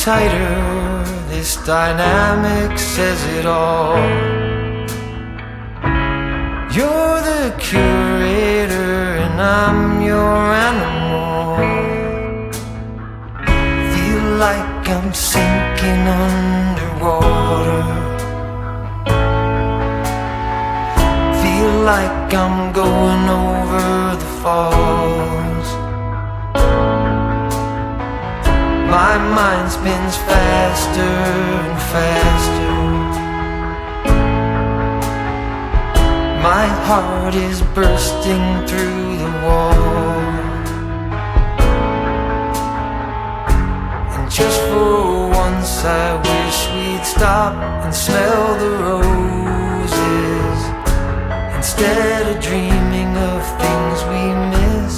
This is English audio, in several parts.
tighter, this dynamic says it all. You're the curator and I'm your animal. Feel like I'm sinking underwater. Feel like I'm going over the falls. My mind spins faster and faster. My heart is bursting through the wall. And just for once I wish we'd stop and smell the roses, instead of dreaming of things we miss.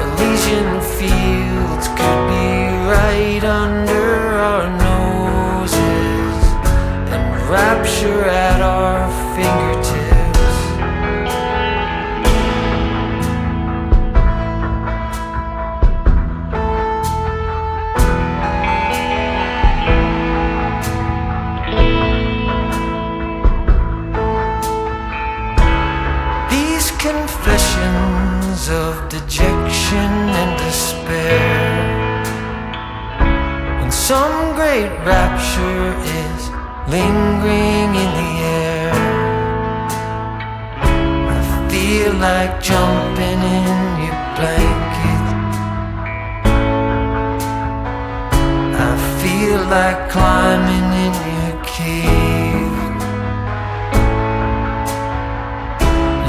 Elysian fields could be right under our noses, and rapture at our fingertips. These confessions of dejection and despair, when some great rapture is lingering in the air, I feel like jumping in your blanket. I feel like climbing in your cave.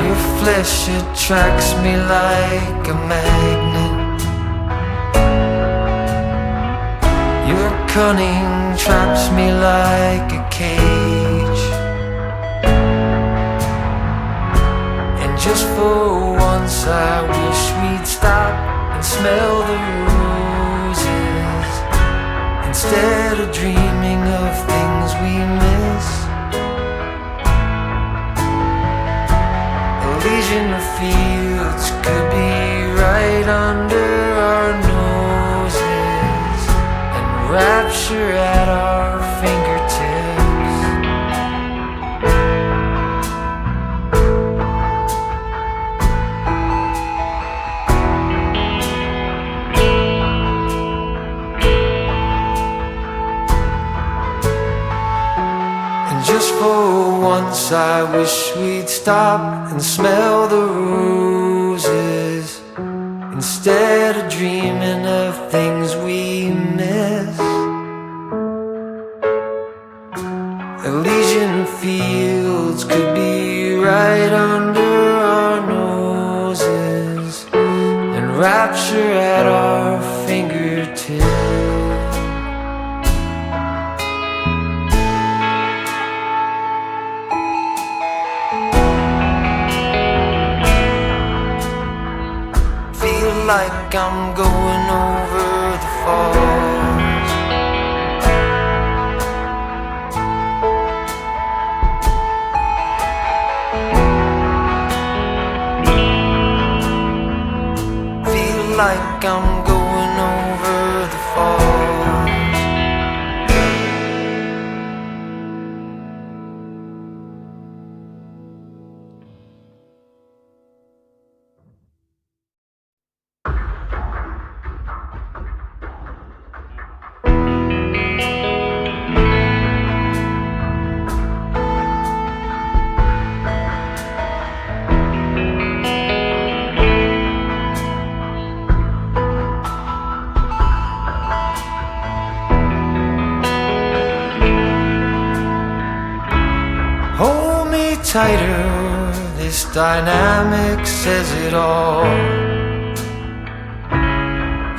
Your flesh attracts me like a magnet. Your cunning traps me like a cage. And just for once I wish we'd stop and smell the roses, instead of dreaming of things we miss. Elysian fields could be right under our noses, and rapture at our fingertips. And just for once I wish we'd stop and smell the roses, instead of dreaming of things we miss. Elysian fields could be right under our noses, and rapture at our fingertips. Like I'm going over the falls. Feel like I'm going over the falls. Tighter, this dynamic says it all.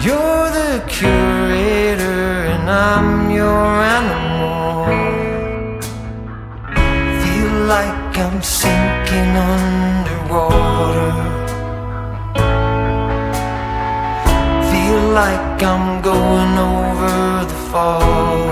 You're the curator and I'm your animal. Feel like I'm sinking underwater. Feel like I'm going over the falls.